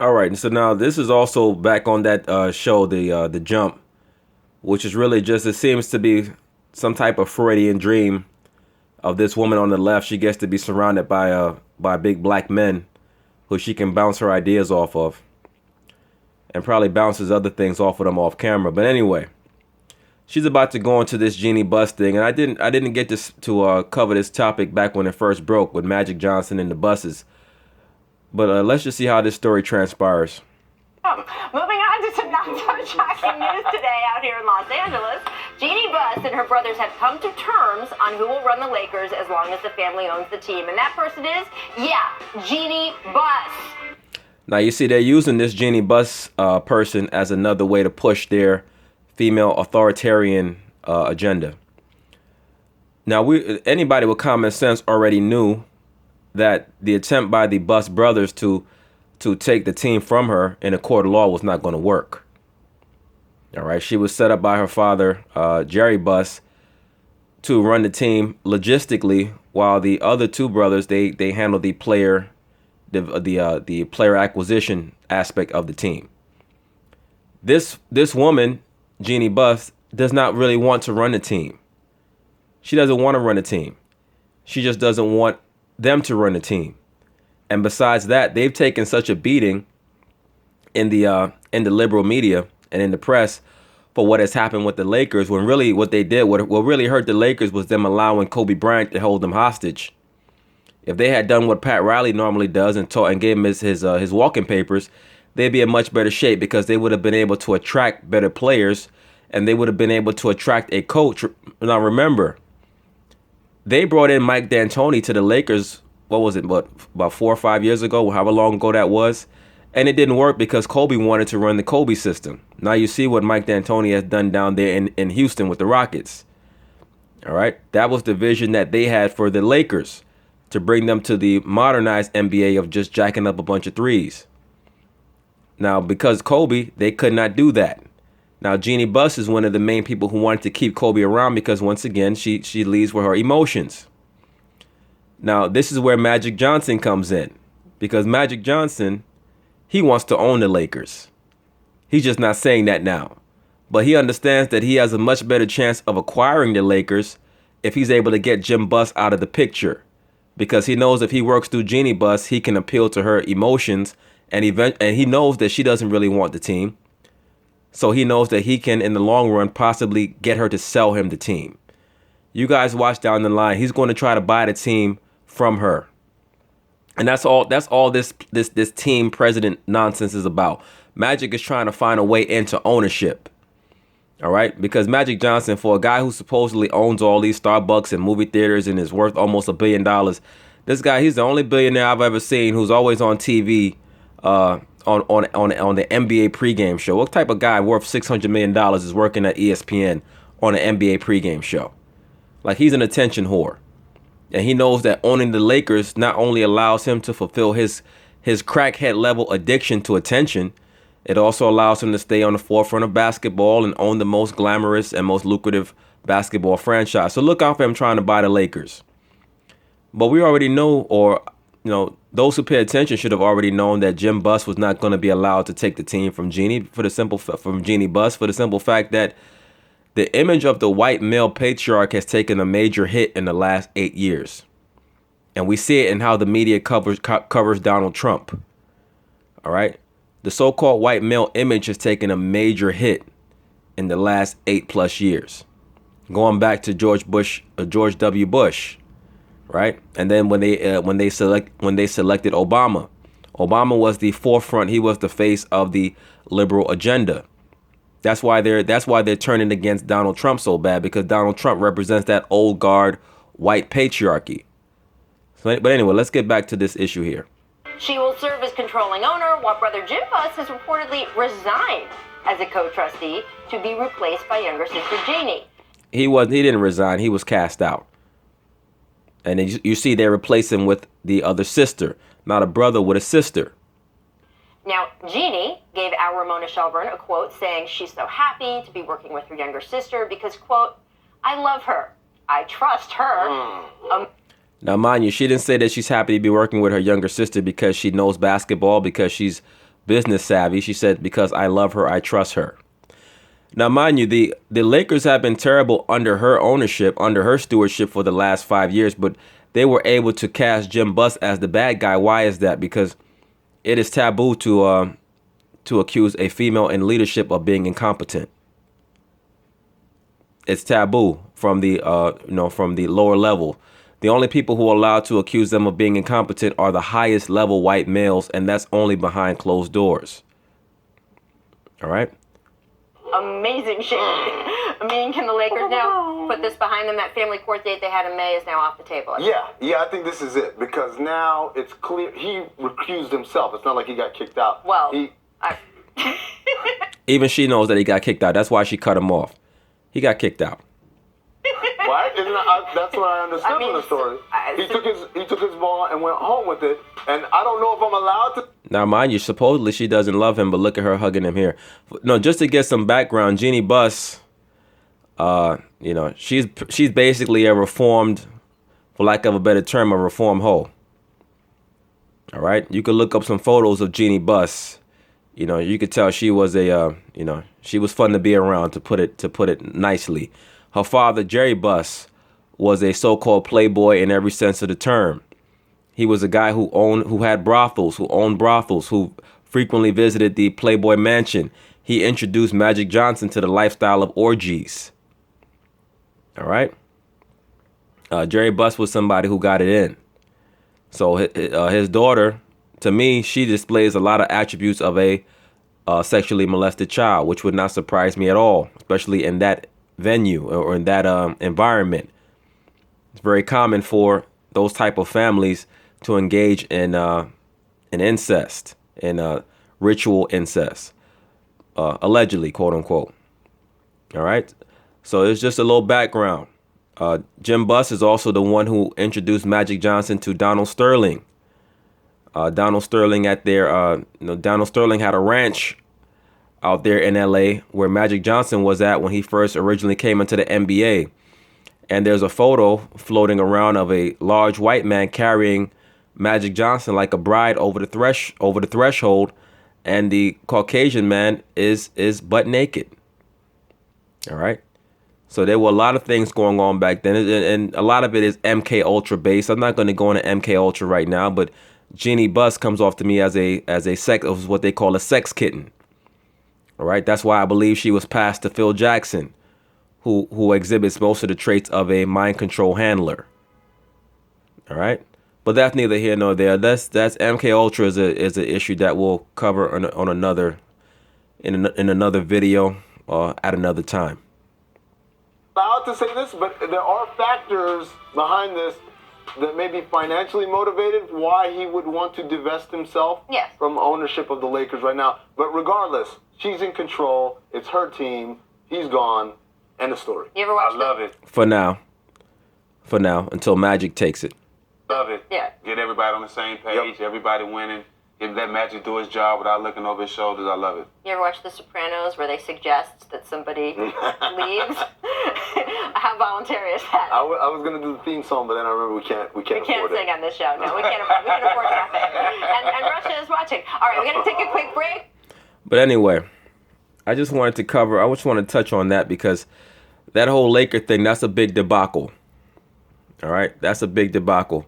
All right, and so now this is also back on that show, the Jump, which is really just it seems to be some type of Freudian dream of this woman on the left. She gets to be surrounded by big black men who she can bounce her ideas off of, and probably bounces other things off of them off camera. But anyway, she's about to go into this Jeannie Buss thing, and I didn't get to cover this topic back when it first broke with Magic Johnson and the buses. But let's just see how this story transpires. Moving on to some not-so-shocking news today out here in Los Angeles. Jeannie Buss and her brothers have come to terms on who will run the Lakers as long as the family owns the team. And that person is, Jeannie Buss. Now, you see, they're using this Jeannie Buss person as another way to push their female authoritarian agenda. Now, anybody with common sense already knew that the attempt by the Buss brothers to take the team from her in a court of law was not going to work. All right, she was set up by her father, Jerry Buss, to run the team logistically, while the other two brothers they handled the player acquisition aspect of the team. This woman, Jeannie Buss, does not really want to run the team. She doesn't want to run the team. She just doesn't want them to run the team. And besides that, they've taken such a beating in the liberal media and in the press for what has happened with the Lakers, when really what they did, what really hurt the Lakers was them allowing Kobe Bryant to hold them hostage. If they had done what Pat Riley normally does and gave him his walking papers, they'd be in much better shape, because they would have been able to attract better players, and they would have been able to attract a coach. Now remember, they brought in Mike D'Antoni to the Lakers, about 4 or 5 years ago, however long ago that was, and it didn't work because Kobe wanted to run the Kobe system. Now you see what Mike D'Antoni has done down there in Houston with the Rockets. All right, that was the vision that they had for the Lakers, to bring them to the modernized NBA of just jacking up a bunch of threes. Now, because Kobe, they could not do that. Now, Jeannie Buss is one of the main people who wanted to keep Kobe around, because once again, she leads with her emotions. Now, this is where Magic Johnson comes in, because Magic Johnson, he wants to own the Lakers. He's just not saying that now. But he understands that he has a much better chance of acquiring the Lakers if he's able to get Jim Buss out of the picture, because he knows if he works through Jeannie Buss, he can appeal to her emotions, and he knows that she doesn't really want the team. So he knows that he can, in the long run, possibly get her to sell him the team. You guys watch down the line. He's going to try to buy the team from her. And that's all this team president nonsense is about. Magic is trying to find a way into ownership. All right? Because Magic Johnson, for a guy who supposedly owns all these Starbucks and movie theaters and is worth almost $1 billion, this guy, he's the only billionaire I've ever seen who's always on TV on the NBA pregame show. What type of guy worth $600 million is working at ESPN on an NBA pregame show? Like, he's an attention whore. And he knows that owning the Lakers not only allows him to fulfill his crackhead level addiction to attention, it also allows him to stay on the forefront of basketball and own the most glamorous and most lucrative basketball franchise. So look out for him trying to buy the Lakers. But we already know, or those who pay attention should have already known, that Jim Buss was not going to be allowed to take the team from Jeannie Buss, for the simple fact that the image of the white male patriarch has taken a major hit in the last 8 years. And we see it in how the media covers Donald Trump. All right. The so-called white male image has taken a major hit in the last 8+ years, going back to George W. Bush. Right. And then when they selected Obama, Obama was the forefront. He was the face of the liberal agenda. That's why they're turning against Donald Trump so bad, because Donald Trump represents that old guard white patriarchy. But anyway, let's get back to this issue here. She will serve as controlling owner, while brother Jim Buss has reportedly resigned as a co-trustee to be replaced by younger sister Jeannie. He didn't resign. He was cast out. And then you see they replace him with the other sister, not a brother with a sister. Now, Jeannie gave our Ramona Shelburne a quote saying she's so happy to be working with her younger sister because, quote, I love her. I trust her. Now, mind you, she didn't say that she's happy to be working with her younger sister because she knows basketball, because she's business savvy. She said, because I love her, I trust her. Now, mind you, the Lakers have been terrible under her ownership, under her stewardship for the last 5 years, but they were able to cast Jim Buss as the bad guy. Why is that? Because it is taboo to accuse a female in leadership of being incompetent. It's taboo from the from the lower level. The only people who are allowed to accuse them of being incompetent are the highest level white males, and that's only behind closed doors. All right. Amazing shit. I mean, can the Lakers now put this behind them? That family court date they had in May is now off the table. Yeah, I think this is it, because now it's clear he recused himself. It's not like he got kicked out. Well, even she knows that he got kicked out. That's why she cut him off. He got kicked out. Right? That's what I understood from the story. He took his ball and went home with it, and I don't know if I'm allowed to. Now, mind you, supposedly she doesn't love him, but look at her hugging him here. No, just to get some background, Jeannie Buss, she's basically a reformed, for lack of a better term, a reform hoe. All right, you could look up some photos of Jeannie Buss. You could tell she was she was fun to be around, to put it nicely. Her father, Jerry Buss, was a so-called playboy in every sense of the term. He was a guy who owned brothels, who frequently visited the Playboy Mansion. He introduced Magic Johnson to the lifestyle of orgies. All right. Jerry Buss was somebody who got it in. So his daughter, to me, she displays a lot of attributes of a sexually molested child, which would not surprise me at all, especially in that venue or in that environment. It's very common for those type of families to engage in incest, in ritual incest, allegedly, quote unquote. All right. So it's just a little background. Jim Buss is also the one who introduced Magic Johnson to Donald Sterling. Donald Sterling Donald Sterling had a ranch out there in LA where Magic Johnson was at when he first originally came into the NBA. And there's a photo floating around of a large white man carrying Magic Johnson like a bride over the threshold, and the Caucasian man is butt naked. All right. So there were a lot of things going on back then, and a lot of it is MK Ultra based. I'm not going to go into MK Ultra right now, but Jeannie Buss comes off to me as what they call a sex kitten. All right. That's why I believe she was passed to Phil Jackson, who exhibits most of the traits of a mind control handler. All right. But that's neither here nor there. That's MK Ultra is an issue that we'll cover on another video at another time. Allowed to say this, but there are factors behind this that may be financially motivated, why he would want to divest himself from ownership of the Lakers right now. But regardless, she's in control. It's her team. He's gone. End of story. You ever watch I love it. For now, until Magic takes it. Love it. Yeah. Get everybody on the same page. Yep. Everybody winning. Let Magic do his job without looking over his shoulders. I love it. You ever watch The Sopranos where they suggest that somebody leaves? How voluntary is that? I was going to do the theme song, but then I remember we can't sing on this show. No, we can't afford nothing. And Russia is watching. All right, we're going to take a quick break. But anyway, I just wanted to touch on that because that whole Laker thing, that's a big debacle. All right, that's a big debacle.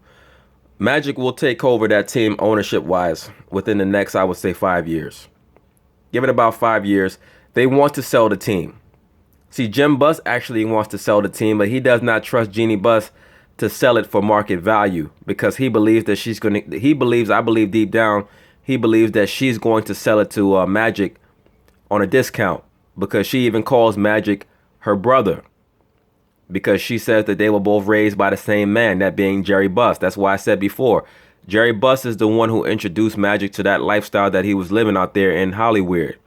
Magic will take over that team ownership-wise within the next, I would say, 5 years. Give it about 5 years. They want to sell the team. See, Jim Buss actually wants to sell the team, but he does not trust Jeannie Buss to sell it for market value because he believes that I believe deep down, he believes that she's going to sell it to Magic on a discount because she even calls Magic her brother. Because she says that they were both raised by the same man, that being Jerry Buss. That's why I said before, Jerry Buss is the one who introduced Magic to that lifestyle that he was living out there in Hollywood.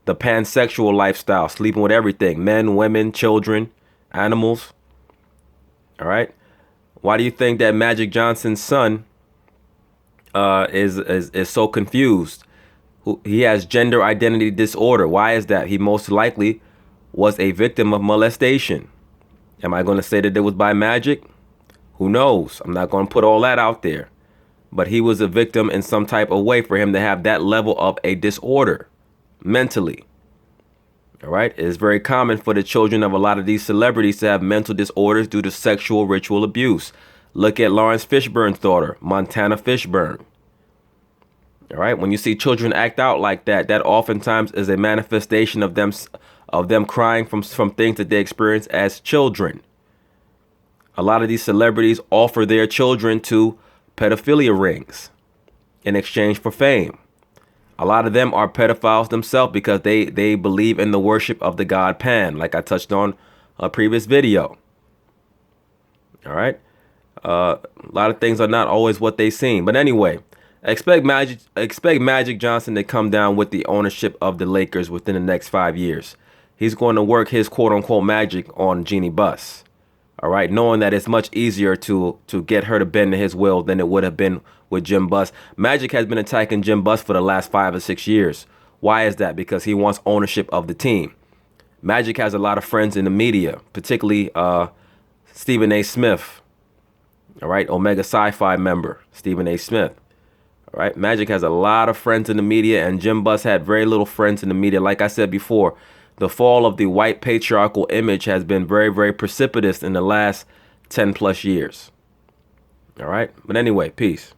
The pansexual lifestyle, sleeping with everything, men, women, children, animals. All right. Why do you think that Magic Johnson's son is so confused? He has gender identity disorder. Why is that? He most likely was a victim of molestation. Am I going to say that it was by Magic? Who knows? I'm not going to put all that out there. but he was a victim in some type of way for him to have that level of a disorder mentally. All right. It is very common for the children of a lot of these celebrities to have mental disorders due to sexual ritual abuse. Look at Lawrence Fishburne's daughter, Montana Fishburne. All right. When you see children act out like that, that oftentimes is a manifestation of them crying from things that they experienced as children. A lot of these celebrities offer their children to pedophilia rings in exchange for fame. A lot of them are pedophiles themselves because they believe in the worship of the god Pan, like I touched on a previous video. All right. A lot of things are not always what they seem. But anyway, expect Magic Johnson to come down with the ownership of the Lakers within the next 5 years. He's going to work his quote unquote magic on Jeannie Buss. All right, knowing that it's much easier to get her to bend to his will than it would have been with Jim Buss. Magic has been attacking Jim Buss for the last 5 or 6 years. Why is that? Because he wants ownership of the team. Magic has a lot of friends in the media, particularly Stephen A. Smith. All right, Omega Sci-Fi member Stephen A. Smith. All right, Magic has a lot of friends in the media, and Jim Buss had very little friends in the media. Like I said before, the fall of the white patriarchal image has been very, very precipitous in the last 10 plus years. All right. But anyway, peace.